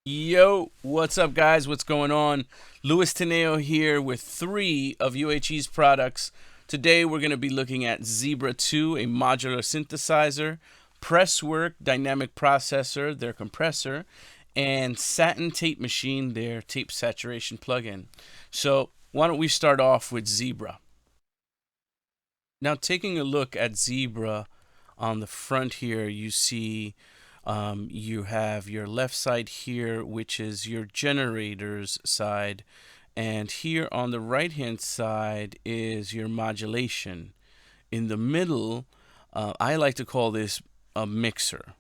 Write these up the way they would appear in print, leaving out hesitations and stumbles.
Yo, what's up, guys? What's going on? Louis Tineo here with three of UHE's products. Today, we're going to be looking at Zebra2, a modular synthesizer, Presswerk dynamic processor, their compressor, and Satin tape machine, their tape saturation plugin. So, why don't we start off with Zebra? Now, taking a look at Zebra on the front here, you see you have your left side here, which is your generators side. And here on the right hand side is your modulation. In the middle, I like to call this a mixer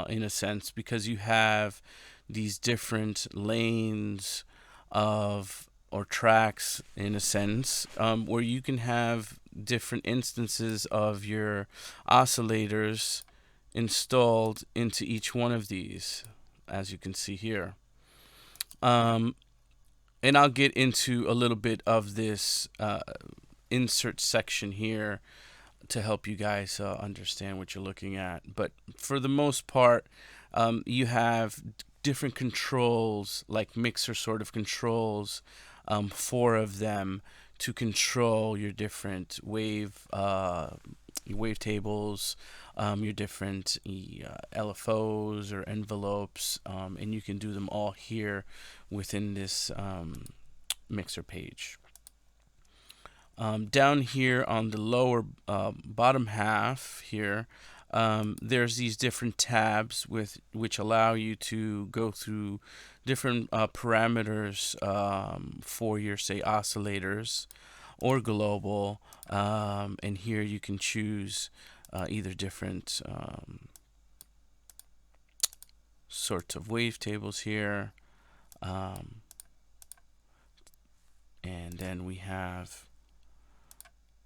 in a sense, because you have these different lanes of or tracks in a sense, where you can have different instances of your oscillators installed into each one of these, as you can see here. And I'll get into a little bit of this insert section here to help you guys understand what you're looking at. But for the most part, you have different controls, like mixer sort of controls, four of them, to control your different wavetables, your different LFOs or envelopes, and you can do them all here within this mixer page. Down here on the lower bottom half here, there's these different tabs which allow you to go through different parameters for your, say, oscillators or global, and here you can choose either different sorts of wavetables here, and then we have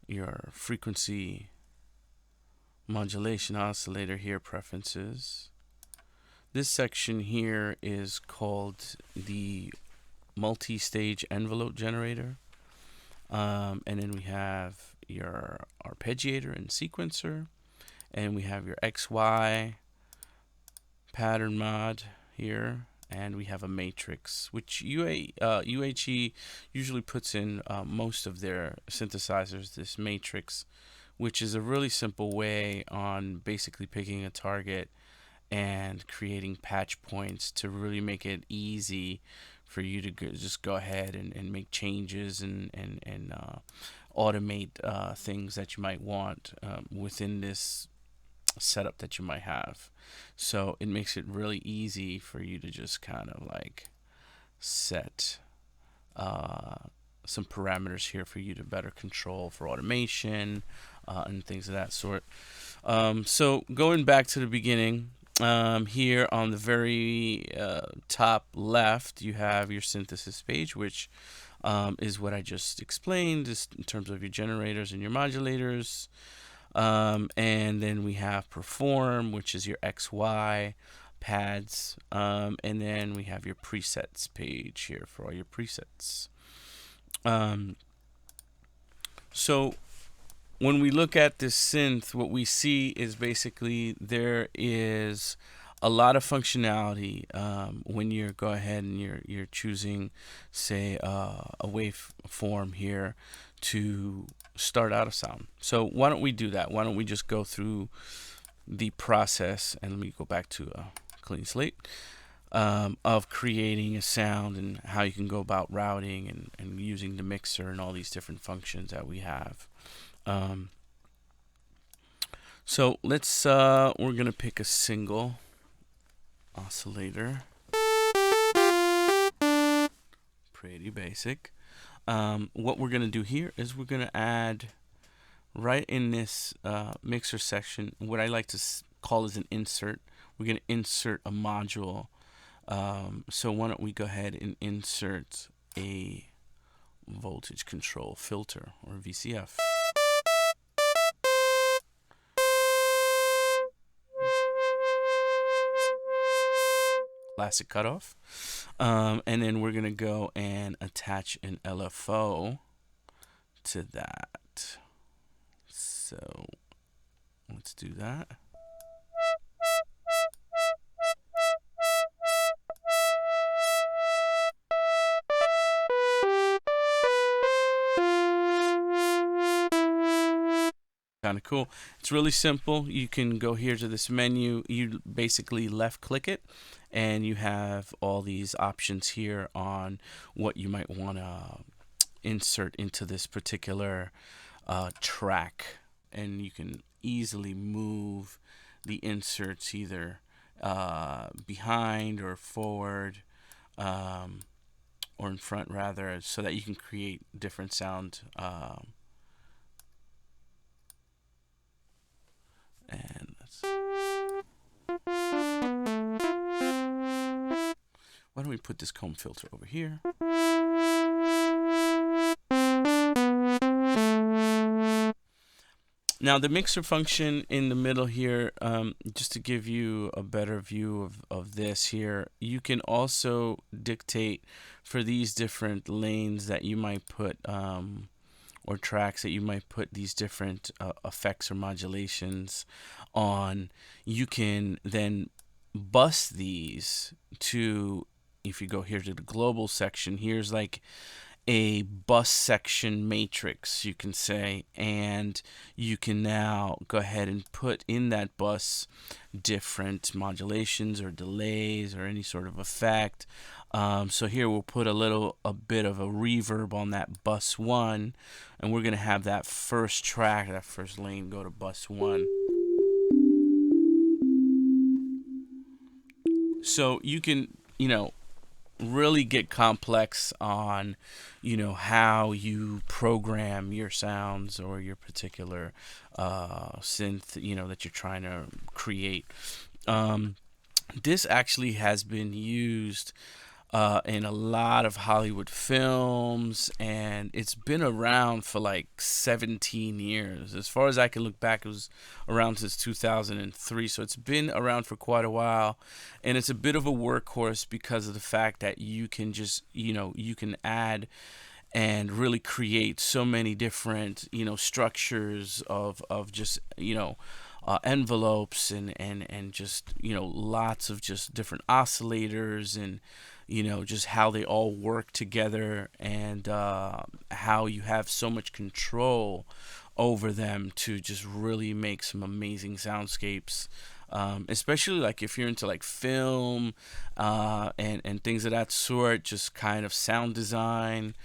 your frequency modulation oscillator here, preferences. This section here is called the multi-stage envelope generator, and then we have your arpeggiator and sequencer, and we have your XY pattern mod here, and we have a matrix, which UHE usually puts in most of their synthesizers, this matrix, which is a really simple way on basically picking a target and creating patch points to really make it easy for you to just go ahead and make changes and automate things that you might want within this setup that you might have. So it makes it really easy for you to just kind of like set some parameters here for you to better control for automation and things of that sort. So going back to the beginning, here on the very top left, you have your synthesis page, which is what I just explained, just in terms of your generators and your modulators. And then we have perform, which is your XY pads, and then we have your presets page here for all your presets. So when we look at this synth, what we see is basically there is a lot of functionality when you go ahead and you're choosing, say, a waveform here to start out a sound. So why don't we do that? Why don't we just go through the process, and let me go back to a clean slate, of creating a sound and how you can go about routing and using the mixer and all these different functions that we have. So let's we're gonna pick a single oscillator, pretty basic. What we're gonna do here is we're gonna add right in this mixer section what I like to call as an insert. We're gonna insert a module. So why don't we go ahead and insert a voltage control filter, or VCF. Classic cutoff. And then we're gonna go and attach an LFO to that. So let's do that. Kind of cool. It's really simple. You can go here to this menu. You basically left click it, and you have all these options here on what you might want to insert into this particular track. And you can easily move the inserts either behind or forward, or in front rather, so that you can create different sound. And why don't we put this comb filter over here? Now the mixer function in the middle here, just to give you a better view of this here, you can also dictate for these different lanes that you might put, or tracks that you might put these different effects or modulations on. You can then bus these to, if you go here to the global section, here's like a bus section matrix, you can say, and you can now go ahead and put in that bus different modulations or delays or any sort of effect. So here we'll put a bit of a reverb on that bus 1, and we're going to have that first track, that first lane, go to bus 1. So you can, really get complex on, how you program your sounds or your particular synth, that you're trying to create. This actually has been used in a lot of Hollywood films, and it's been around for like 17 years. As far as I can look back, it was around since 2003, so it's been around for quite a while, and it's a bit of a workhorse because of the fact that you can just, you can add and really create so many different, structures of just, envelopes and just, lots of just different oscillators, and just how they all work together, and how you have so much control over them to just really make some amazing soundscapes, especially like if you're into like film and things of that sort, just kind of sound design.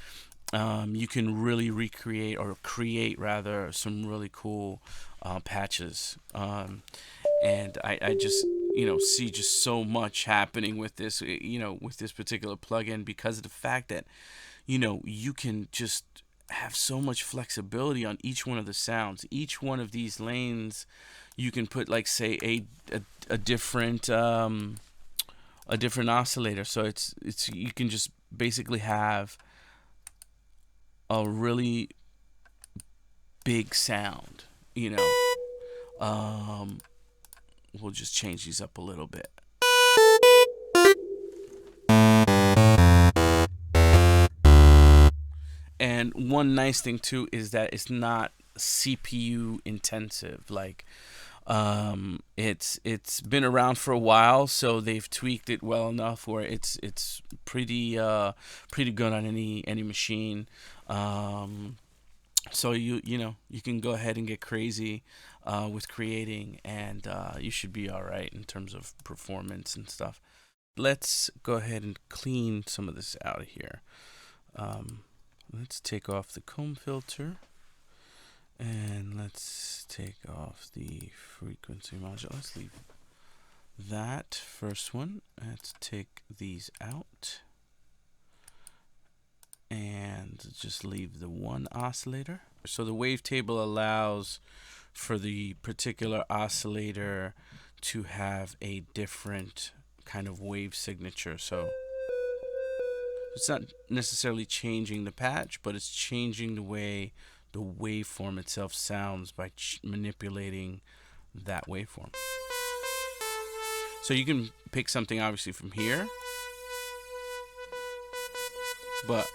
You can really recreate, or create rather, some really cool patches. And I just, see just so much happening with this, with this particular plugin, because of the fact that, you can just have so much flexibility on each one of the sounds. Each one of these lanes, you can put, like, say, a different oscillator. So it's you can just basically have a really big sound, we'll just change these up a little bit. And one nice thing too is that it's not CPU intensive. Like, it's been around for a while, so they've tweaked it well enough where it's pretty good on any machine. So you can go ahead and get crazy with creating, and you should be all right in terms of performance and stuff. Let's go ahead and clean some of this out of here. Let's take off the comb filter, and let's take off the frequency modulator. Let's leave that first one. Let's take these out and just leave the one oscillator. So the wavetable allows for the particular oscillator to have a different kind of wave signature. So it's not necessarily changing the patch, but it's changing the way the waveform itself sounds by manipulating that waveform. So you can pick something obviously from here, but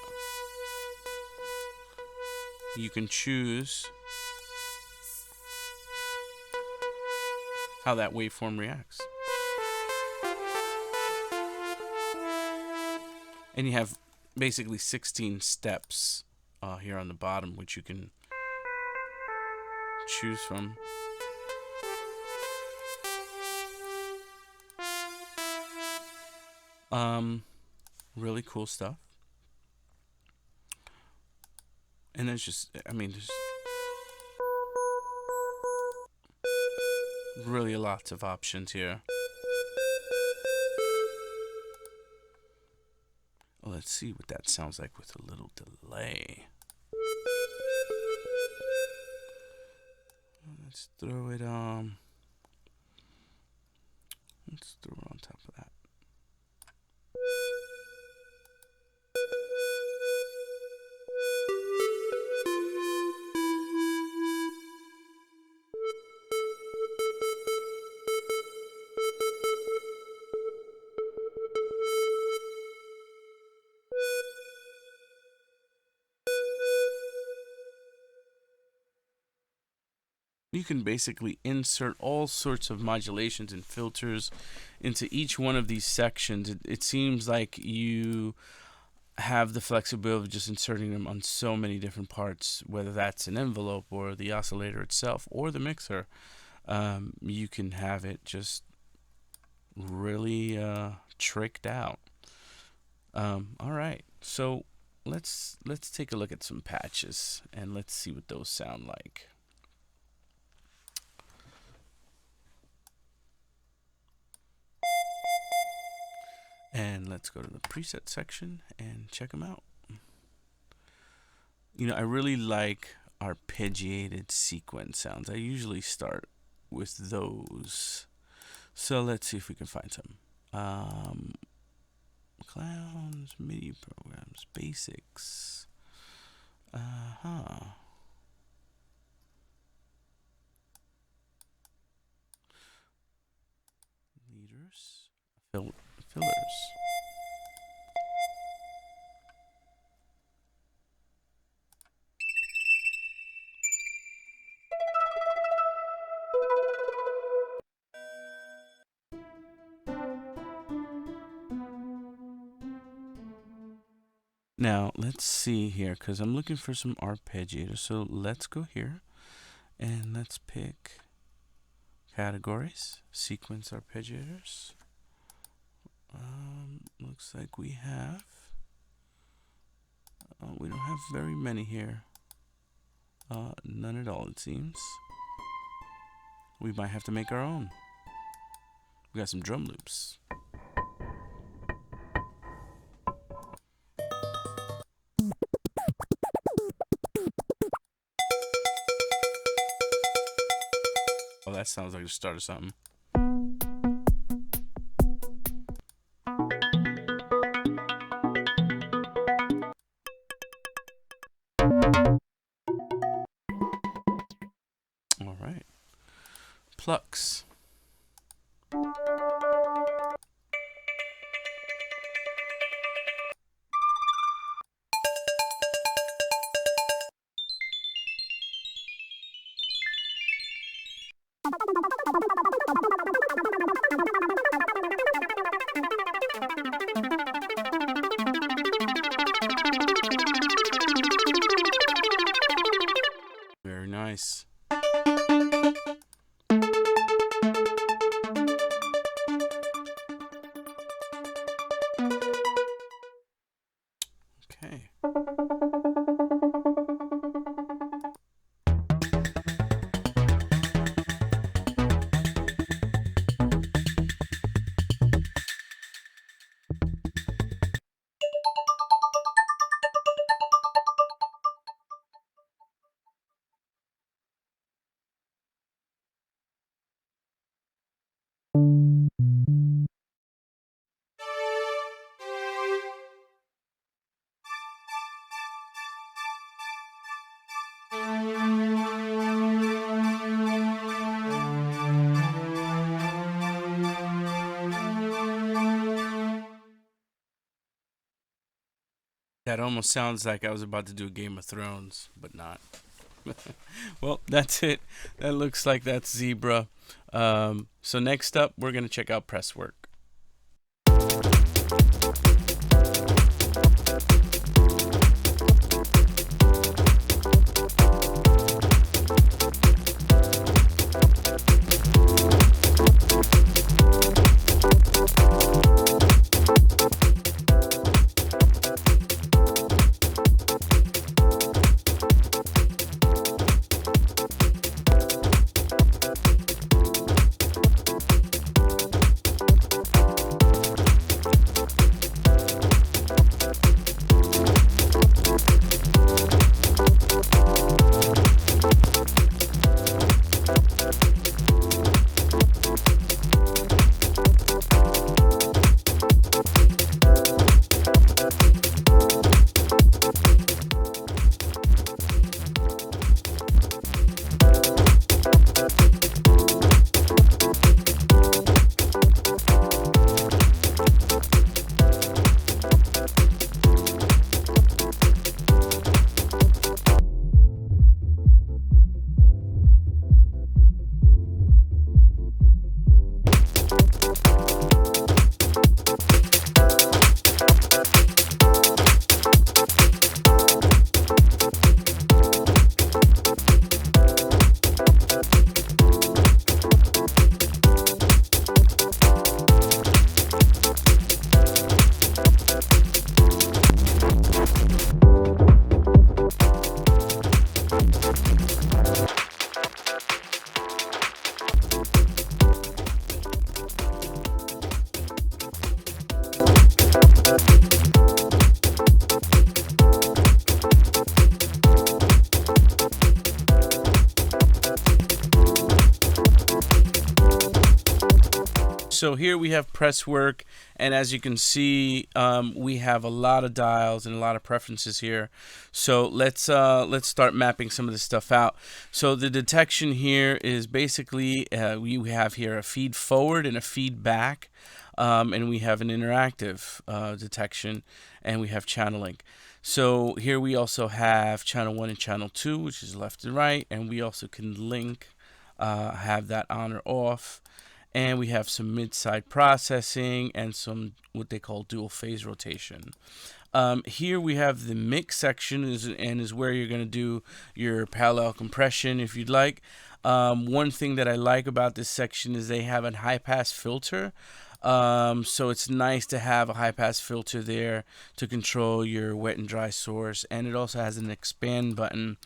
you can choose how that waveform reacts. And you have basically 16 steps here on the bottom, which you can choose from. Really cool stuff. And there's just, I mean, there's really lots of options here. Well, let's see what that sounds like with a little delay. Let's throw it let's throw it on top of that. You can basically insert all sorts of modulations and filters into each one of these sections. It seems like you have the flexibility of just inserting them on so many different parts, whether that's an envelope or the oscillator itself or the mixer. You can have it just really tricked out. All right, so let's take a look at some patches and let's see what those sound like. And let's go to the preset section and check them out. You know, I really like arpeggiated sequence sounds. I usually start with those. So let's see if we can find some. Clowns, MIDI programs, basics. Leaders, fillers. Now, let's see here, because I'm looking for some arpeggiators. So let's go here, and let's pick categories, sequence arpeggiators. Looks like we have, we don't have very many here. None at all, it seems. We might have to make our own. We got some drum loops. Oh, that sounds like the start of something. All right. Plucks. Very nice. Okay. That almost sounds like I was about to do Game of Thrones, but not. Well, that's it. That looks like that's Zebra. So next up, we're going to check out Presswerk. So here we have Presswerk, and as you can see, we have a lot of dials and a lot of preferences here. So let's start mapping some of this stuff out. So the detection here is basically we have here a feed forward and a feed back, and we have an interactive detection, and we have channeling. So here we also have channel 1 and channel 2, which is left and right, and we also can link, have that on or off. And we have some mid-side processing and some what they call dual phase rotation. Here we have the mix section is where you're going to do your parallel compression if you'd like. One thing that I like about this section is they have a high-pass filter. So it's nice to have a high-pass filter there to control your wet and dry source. And it also has an expand button,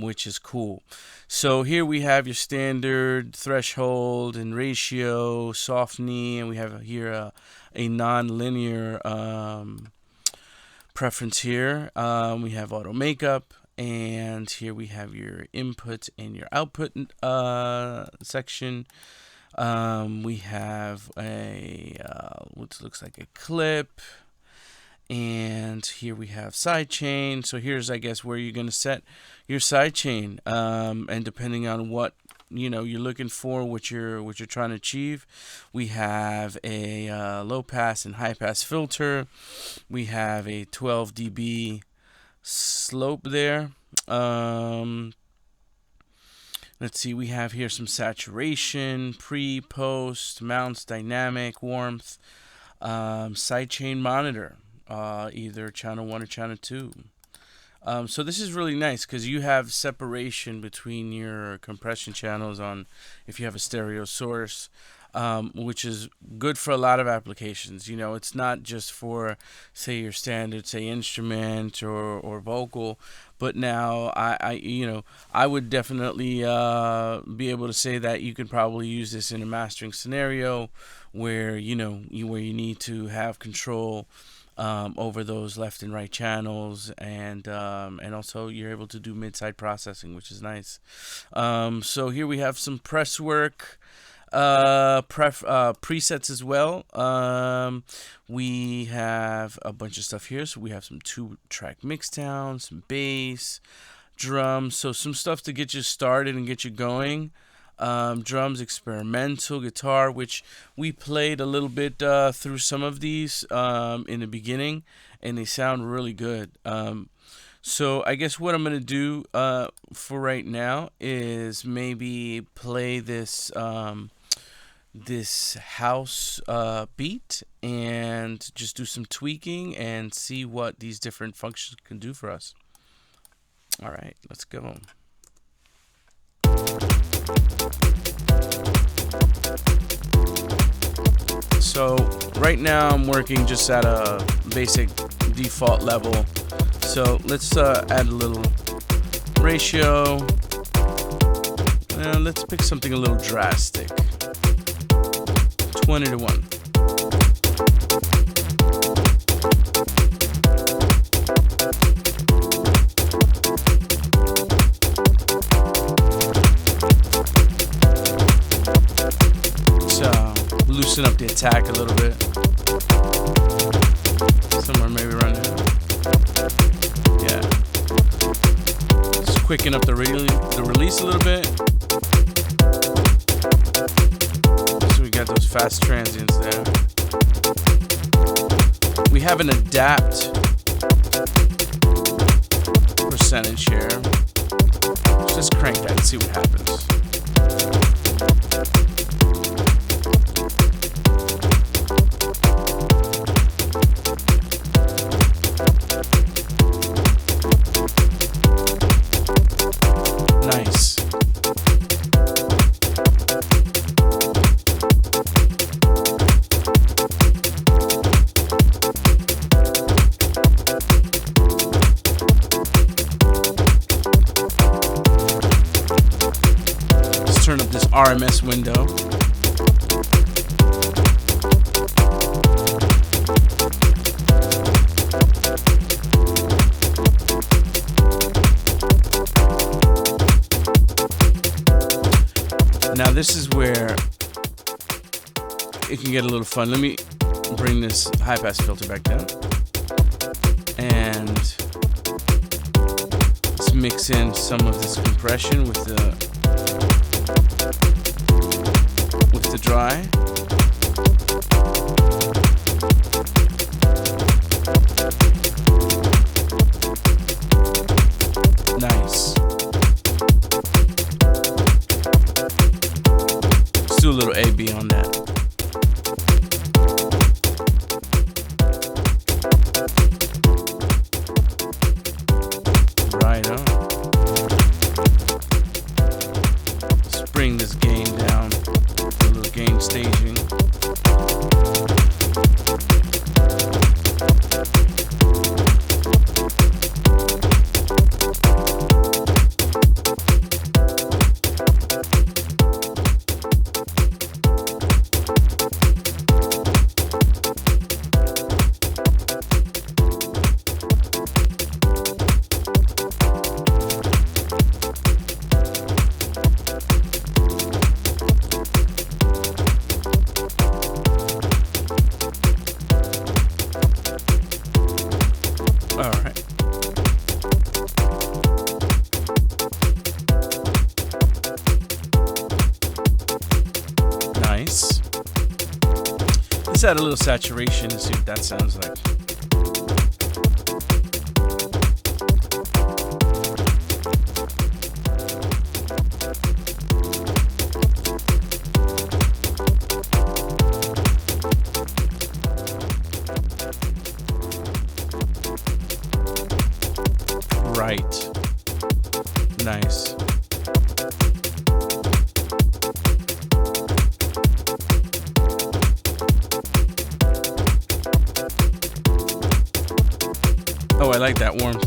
which is cool. So here we have your standard threshold and ratio, soft knee, and we have here a non-linear preference here. We have auto makeup, and here we have your input and your output section. We have a what looks like a clip. And here we have side chain. So here's, I guess, where you're going to set your side chain. And depending on what you're looking for, what you're trying to achieve, we have a low pass and high pass filter. We have a 12 dB slope there. Let's see. We have here some saturation, pre, post, mounts, dynamic, warmth, sidechain monitor. Either channel 1 or channel 2. So this is really nice because you have separation between your compression channels on if you have a stereo source, which is good for a lot of applications. It's not just for, say, your standard, say, instrument or vocal, but now I would definitely be able to say that you can probably use this in a mastering scenario where where you need to have control over those left and right channels, and also you're able to do mid-side processing, which is nice. So here we have some Presswerk presets as well. We have a bunch of stuff here. So we have some 2-track mixdown, some bass, drums, so some stuff to get you started and get you going. Drums, experimental, guitar, which we played a little bit through some of these in the beginning, and they sound really good. So I guess what I'm going to do for right now is maybe play this this house beat and just do some tweaking and see what these different functions can do for us. All right, let's go. So right now I'm working just at a basic default level. So let's add a little ratio. Let's pick something a little drastic. 20:1. Loosen up the attack a little bit. Somewhere maybe around here. Yeah. Just quicken up the release a little bit. So we got those fast transients there. We have an adapt percentage here. Let's just crank that and see what happens. Nice. Let's turn up this RMS window. can get a little fun. Let me bring this high pass filter back down. And let's mix in some of this compression with the dry. Nice. Let's do a little A/B on that. Right on. Let's bring this gain down. A little gain staging. Alright. Nice. Let's add a little saturation and see what that sounds like. Right. Nice. Oh, I like that warmth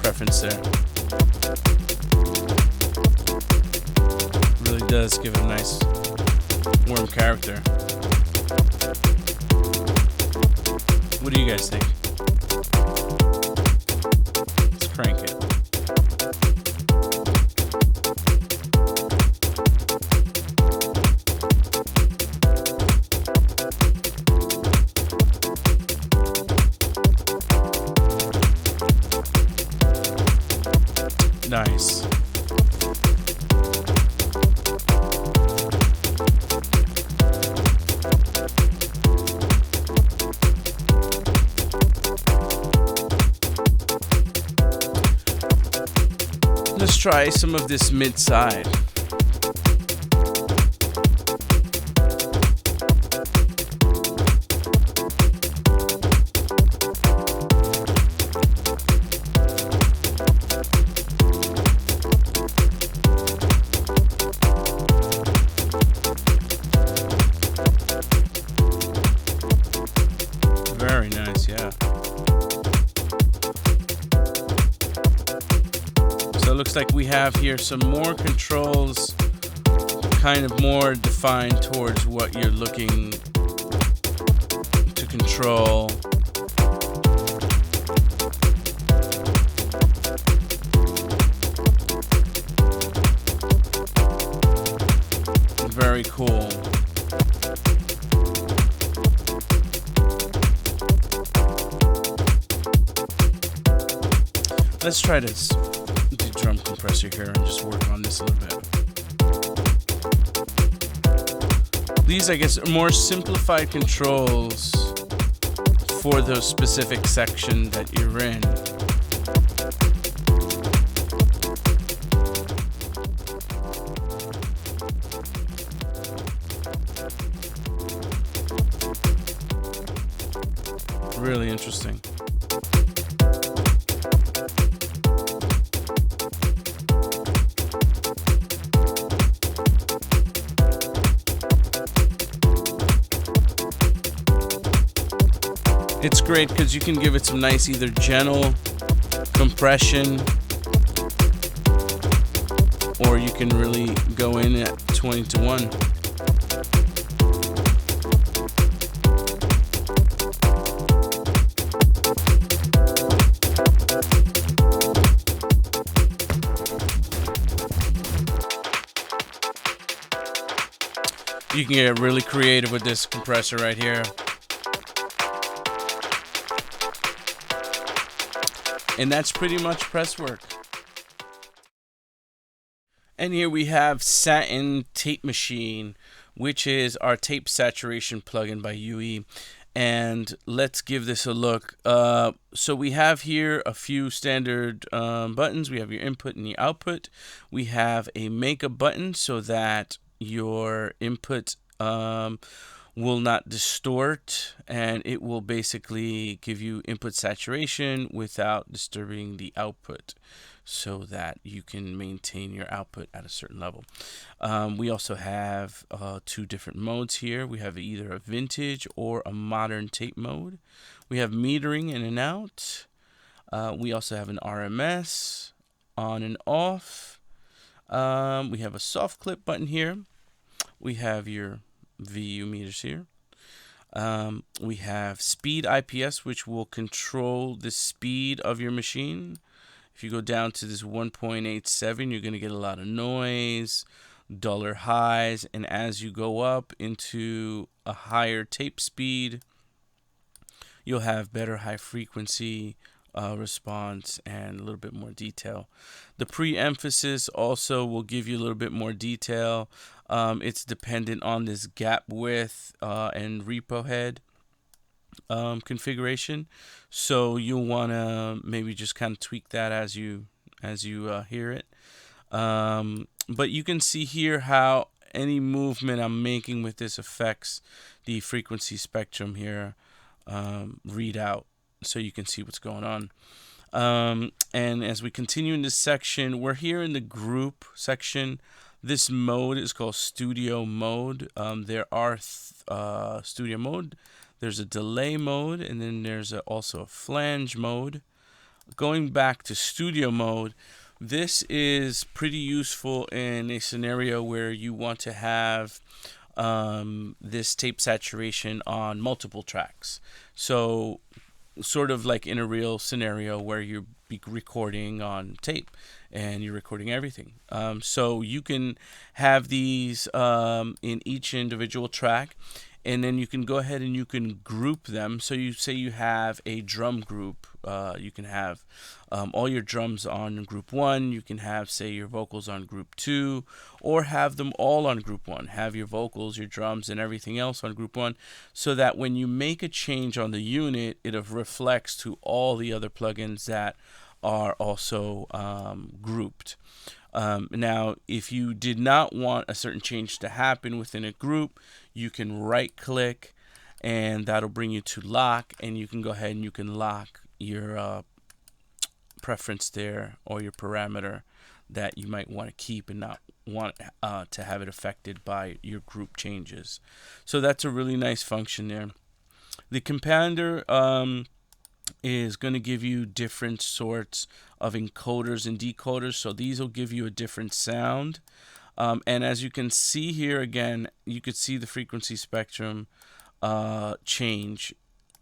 preference there. Really does give it a nice warm character. What do you guys think? Let's crank it. Nice. Let's try some of this mid-side. Very nice, yeah. So it looks like we have here some more controls, kind of more defined towards what you're looking to control. Very cool. Let's try to do drum compressor here and just work on this a little bit. These, I guess, are more simplified controls for the specific section that you're in. Really interesting. It's great because you can give it some nice either gentle compression, or you can really go in at 20-to-1. you can get really creative with this compressor right here. And that's pretty much Presswerk. And here we have Satin Tape Machine, which is our tape saturation plugin by UE. And let's give this a look. So we have here a few standard buttons. We have your input and your output. We have a makeup button so that your input will not distort, and it will basically give you input saturation without disturbing the output, so that you can maintain your output at a certain level. We also have two different modes here. We have either a vintage or a modern tape mode. We have metering in and out. We also have an RMS, on and off. We have a soft clip button here. We have your VU meters here. We have speed IPS, which will control the speed of your machine. If you go down to this 1.87, you're going to get a lot of noise, duller highs, and as you go up into a higher tape speed, you'll have better high frequency response and a little bit more detail. The pre-emphasis also will give you a little bit more detail. It's dependent on this gap width and repo head configuration, so you'll want to maybe just kind of tweak that as you hear it. But you can see here how any movement I'm making with this affects the frequency spectrum here readout, so you can see what's going on. And as we continue in this section, we're here in the group section. This mode is called studio mode. There are studio mode, there's a delay mode, and then there's also a flange mode. Going back to studio mode, this is pretty useful in a scenario where you want to have this tape saturation on multiple tracks. So sort of like in a real scenario where you're recording on tape and you're recording everything. So you can have these in each individual track, and then you can go ahead and you can group them. So you say you have a drum group. You can have all your drums on group 1. You can have, say, your vocals on group 2, or have them all on group 1. Have your vocals, your drums, and everything else on group 1, so that when you make a change on the unit, it reflects to all the other plugins that are also grouped. Now, if you did not want a certain change to happen within a group, you can right click and that'll bring you to lock, and you can go ahead and you can lock your preference there, or your parameter that you might want to keep and not want to have it affected by your group changes. So that's a really nice function there. The compounder is going to give you different sorts of encoders and decoders, so these will give you a different sound. And as you can see here, again, you could see the frequency spectrum change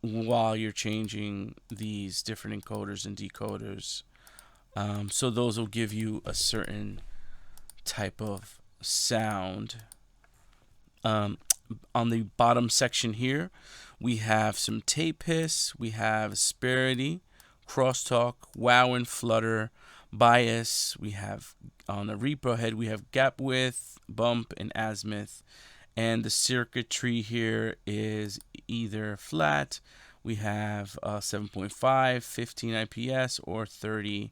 while you're changing these different encoders and decoders. So those will give you a certain type of sound. On the bottom section here, we have some tape hiss, we have asperity, crosstalk, wow and flutter, bias. We have on the repro head, we have gap width, bump, and azimuth. And the circuitry here is either flat, we have 7.5, 15 IPS, or 30.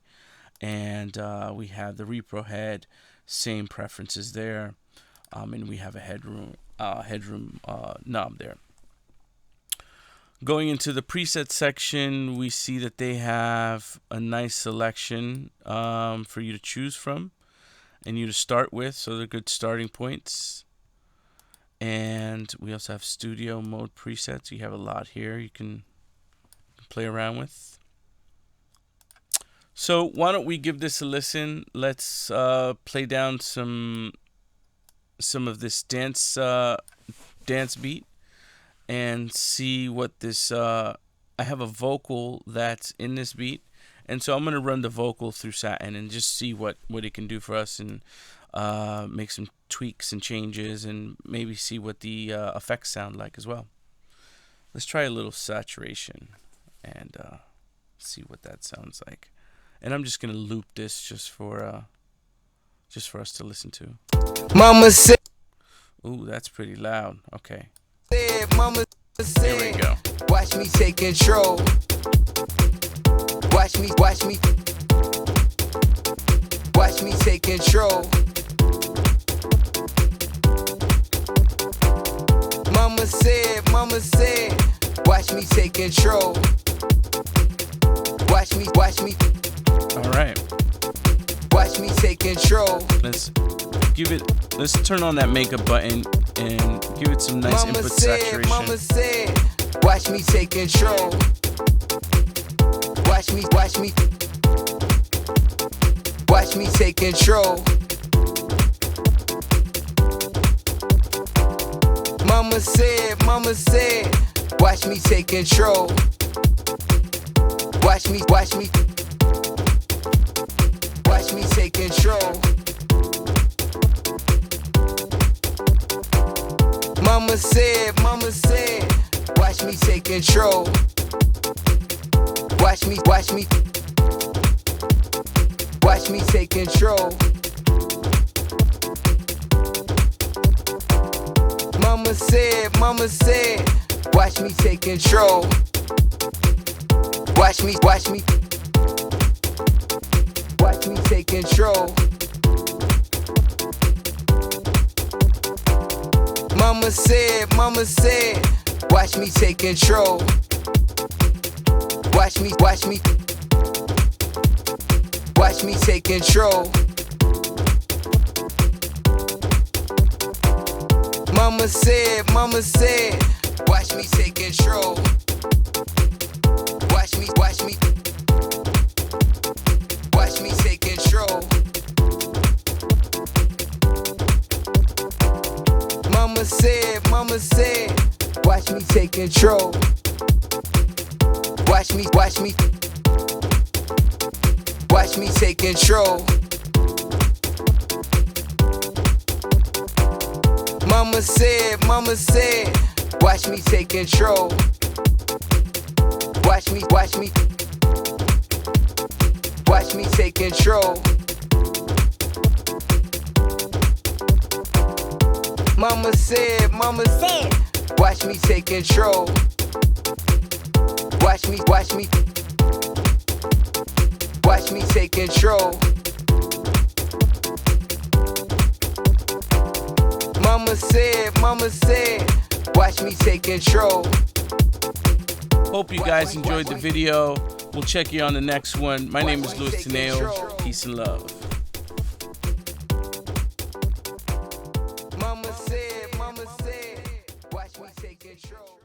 And we have the repro head, same preferences there. And we have a headroom knob there. Going into the preset section, we see that they have a nice selection for you to choose from and you to start with, so they're good starting points. And we also have studio mode presets. You have a lot here you can play around with. So why don't we give this a listen? Let's play down some of this dance beat and see what this I have a vocal that's in this beat, and so I'm going to run the vocal through Satin and just see what it can do for us, and make some tweaks and changes and maybe see what the effects sound like as well. Let's try a little saturation and see what that sounds like. And I'm just gonna loop this just for us to listen to. Mama said, Ooh, that's pretty loud. Okay. Mama said, Here we go. watch me take control. Watch me take control. Mama said, watch me take control. Watch me, All right. watch me take control. Let's turn on that makeup button and give it some nice input saturation. Mama said, watch me take control. Watch me take control. Mama said, watch me take control. Watch me take control. Mama said, watch me take control. Watch me take control. Mama said, watch me take control. Watch me take control. Mama said, watch me take control. Watch me take control. Mama said, watch me take control. Watch me take control. Mama said, watch me take control. Watch me take control. Mama said, watch me take control. Watch me take control. Mama said, watch me take control. Watch me take control. Mama said, watch me take control. Hope you guys enjoyed the video. We'll check you on the next one. My name is Louis Tineo. Peace and love. Mama said, watch me take control.